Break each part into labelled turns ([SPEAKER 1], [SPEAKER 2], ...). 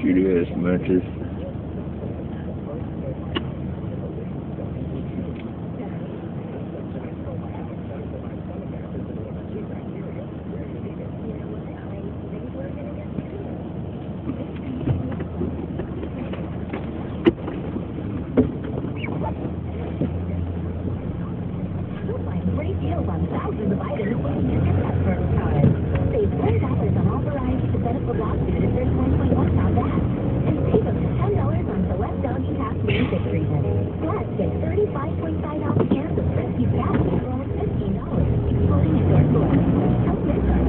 [SPEAKER 1] shooting ass matches.
[SPEAKER 2] Great deals on thousands of items when you get that first card. Save $10 on all varieties of medical block food if there's 1.1 pound bags. And save up to $10 on select doggy half meal fixtures. Plus, get 35.5 ounce cans of rescue cat food for only $15, excluding indoor stores. Don't miss our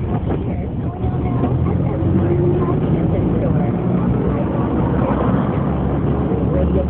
[SPEAKER 2] special shares going on now at Evermart, 5 p.m. in store. Radio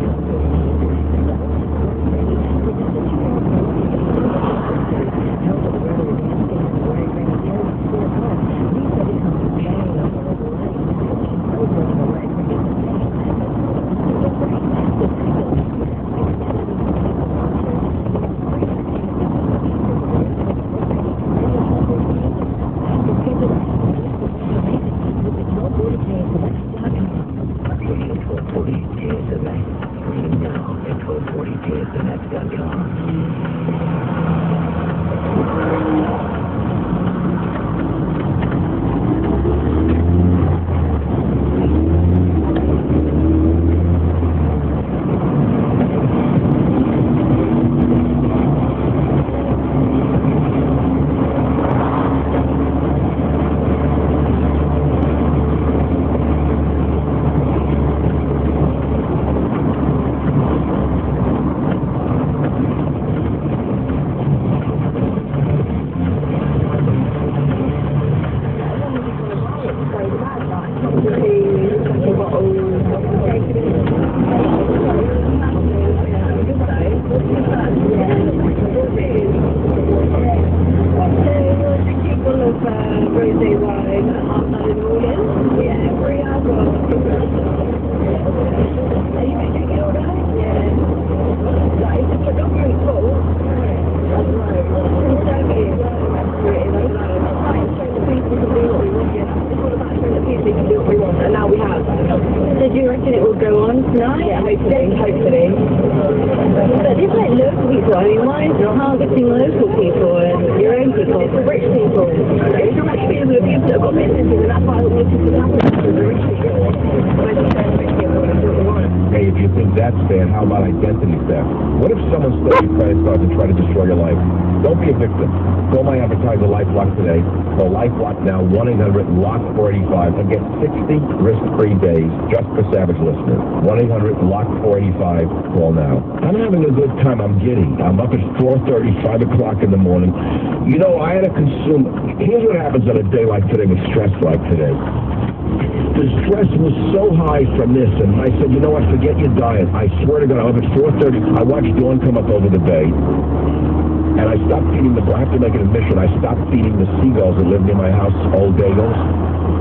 [SPEAKER 3] Do you reckon it will go on tonight?
[SPEAKER 2] Yeah, hopefully.
[SPEAKER 3] But it's like local people. I mean, why is it targeting local people and your own people?
[SPEAKER 2] It's the rich people. It's the rich people, the people that have got businesses, and that's why all the people happen to the rich people.
[SPEAKER 4] Hey, if you think that's fair, how about identity theft? What if someone stole your credit card and tried to destroy your life? Don't be a victim. Call my advertiser LifeLock today. Call LifeLock now, 1-800-LOCK-485, and get 60 risk-free days just for Savage listeners. 1-800-LOCK-485. Call now. I'm having a good time. I'm giddy. I'm up at 4:30, 5 o'clock in the morning. You know, I had to consume... Here's what happens on a day like today with stress like today. The stress was so high from this, and I said, you know what, forget your diet. I swear to God, I'm up at 4:30. I watched Dawn come up over the bay, and I stopped feeding I have to make an admission, I stopped feeding the seagulls that live near my house, old bagels.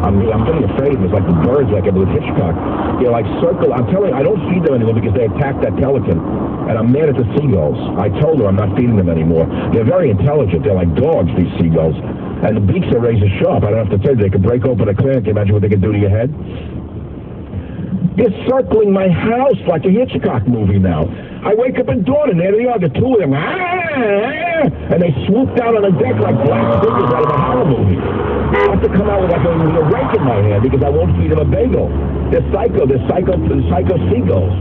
[SPEAKER 4] I'm getting afraid of them. It's like the birds, like with Hitchcock. They're like circle. I'm telling you, I don't feed them anymore because they attacked that pelican, and I'm mad at the seagulls. I told her I'm not feeding them anymore. They're very intelligent. They're like dogs, these seagulls. And the beaks are razor sharp. I don't have to tell you, they can break open a clam. Can you imagine what they can do to your head? They're circling my house like a Hitchcock movie now. I wake up in dawn, and there they are, the two of them. And they swoop down on the deck like black figures out of a horror movie. I have to come out with like a rake in my hand because I won't feed them a bagel. They're psycho seagulls.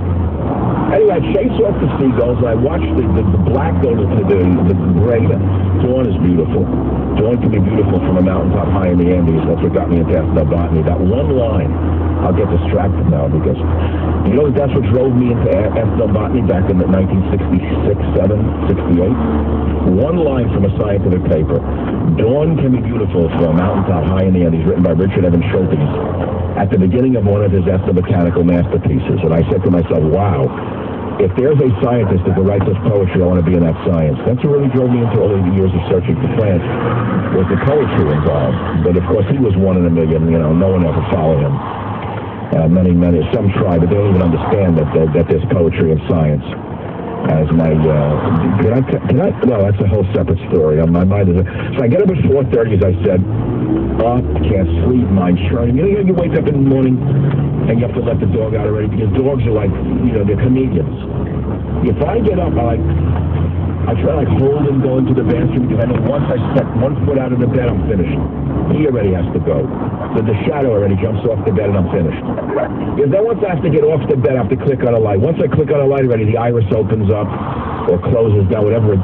[SPEAKER 4] Anyway, I chase off the seagulls, and I watch the black go to the gray. Dawn is beautiful. Dawn can be beautiful from a mountaintop high in the Andes. That's what got me into ethnobotany. That one line, I'll get distracted now because, you know, that's what drove me into ethnobotany back in the 1966, 7, 68. One line from a scientific paper. Dawn can be beautiful from a mountaintop high in the Andes, written by Richard Evans Schultes, at the beginning of one of his ethnobotanical masterpieces. And I said to myself, wow, if there's a scientist that can write this poetry, I want to be in that science. That's what really drove me into all the years of searching for plants, was the poetry involved. But of course, he was one in a million. You know, no one ever followed him. Some try, but they don't even understand that there's poetry in science. As my, can I, well, that's a whole separate story. My mind is, so I get up at 4:30, as I said. up, can't sleep, mind churning. You know, you wake up in the morning and you have to let the dog out already because dogs are like, you know, they're comedians. If I get up, I try like hold him going to the bathroom because I know once I step 1 foot out of the bed, I'm finished. He already has to go. The shadow already jumps off the bed and I'm finished. If then once I have to get off the bed, I have to click on a light. Once I click on a light already, the iris opens up or closes down, whatever it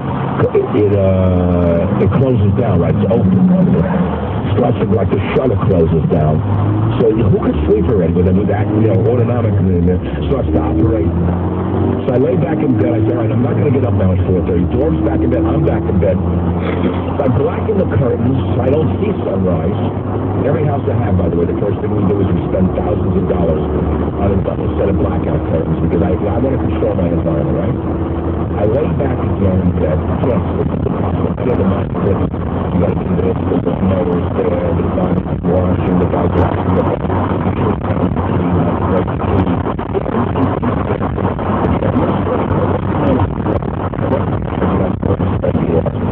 [SPEAKER 4] closes down, right? It's open. Starts like the shutter closes down. So who could sleep already with that, you know, autonomic starts to operate. So I lay back in bed. I said, all right, I'm not going to get up now at 4:30. Dog's back in bed. I'm back in bed. So I blacken the curtains so I don't see sunrise. Every house I have, by the way, the first thing we do is we spend thousands of dollars on a set of blackout curtains because I want to control my environment, right? I lay back again in bed. I can't sleep. I get the mind that you got to do this, the motors there, the guy's washing, the guy's washing the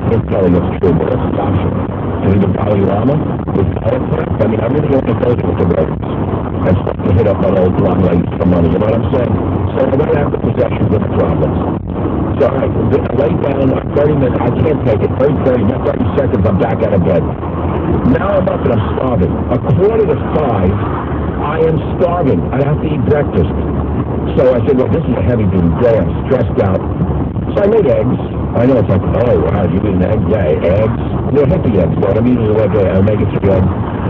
[SPEAKER 4] it's telling us true, but it's an option. To be the Dalai Lama with politics, I mean, I really want to go to the roads and start to hit up on old blonde ladies for money, you know what I'm saying? So I don't have the possessions of the problems. So I lay down 30 minutes, I can't take it, 30 seconds, I'm back out of bed. Now I'm up and I'm starving. 4:45, I am starving. I have to eat breakfast. So I said, well, this is a heavy-duty day, I'm stressed out. So I made eggs. I know it's like, oh, wow, you eat an egg? Yeah, eggs. They're hippie eggs, though. I mean, they're like an omega-3 egg.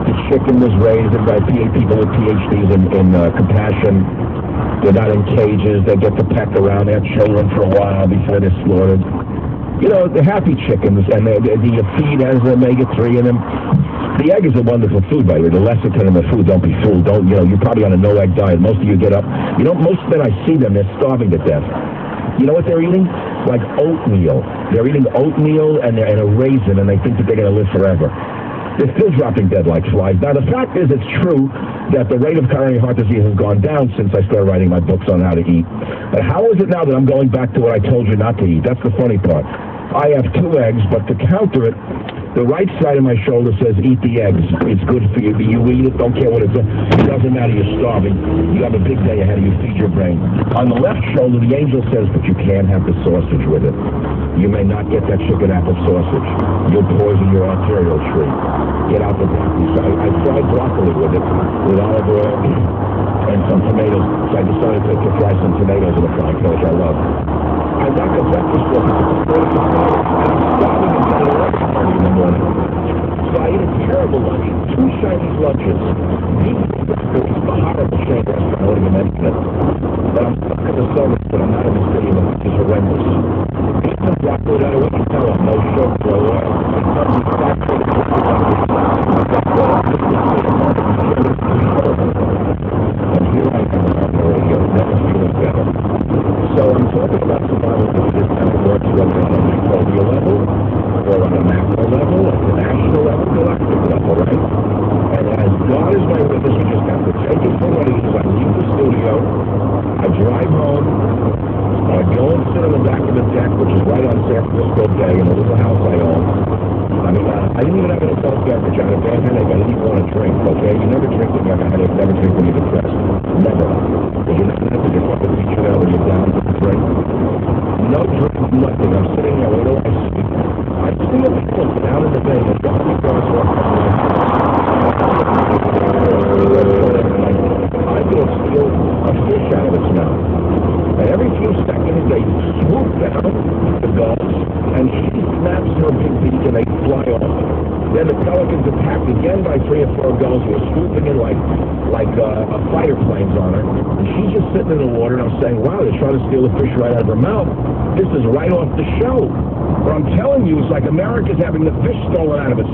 [SPEAKER 4] The chicken was raised by people with PhDs in compassion. They're not in cages. They get to peck around their children for a while before they're slaughtered. You know, they're happy chickens, and the feed has omega-3 in them. The egg is a wonderful food, by the way. The lecithin in the food, don't be fooled. Don't, you know, you're probably on a no-egg diet. Most of you get up. You know, most men I see them, they're starving to death. You know what they're eating? Like oatmeal. They're eating oatmeal and a raisin, and they think that they're going to live forever. They're still dropping dead like flies. Now, the fact is, it's true that the rate of coronary heart disease has gone down since I started writing my books on how to eat. But how is it now that I'm going back to what I told you not to eat? That's the funny part. I have 2 eggs, but to counter it, the right side of my shoulder says, eat the eggs. It's good for you. You eat it, don't care what it's. It doesn't matter, you're starving. You have a big day ahead of you, feed your brain. On the left shoulder, the angel says, but you can't have the sausage with it. You may not get that chicken apple sausage. You'll poison your arterial tree. Get out the broccoli. So I fried broccoli with it, with olive oil and some tomatoes. So I decided to fry some tomatoes in the frying pan, which I love. I got the breakfast for me. I'm starving at 11:30 in the morning. So I ate a terrible lunch, 2 Chinese lunches. Eat breakfast is a horrible chain restaurant, I won't even mention it. But I'm stuck in the service, but I'm not in the city, which is horrendous. Eat some broccoli, I don't want to tell them, no sugar, no oil. And here I am on the radio, never feeling better. So I'm talking about survival because this kind of works whether on a microbial level or on a macro level, at the national level, galactic level, right? And as God is my witness, you just have to take it for what it is. I leave the studio, I drive home, I go and sit on the back of the deck, which is right on San Francisco Bay in a little house I own. I mean, I didn't even have an adult beverage. I had a bad headache. I didn't even want to drink, okay? You never drink when you have a headache. Never drink when you're depressed. Never. Because you're not going to get fucking reach out when you're down to drink. No drink, nothing. I'm sitting there. What do I see? I see a people down in the bay. They've got me across what I go steal a fish out of its mouth. And every few seconds, they swoop down the gulls, and she snaps her big beak, and they fly off. Then the pelicans attacked again by 3 or 4 gulls who are swooping in like fighter planes on her. And she's just sitting in the water, and I'm saying, wow, they're trying to steal the fish right out of her mouth. This is right off the show. But I'm telling you, it's like America's having the fish stolen out of its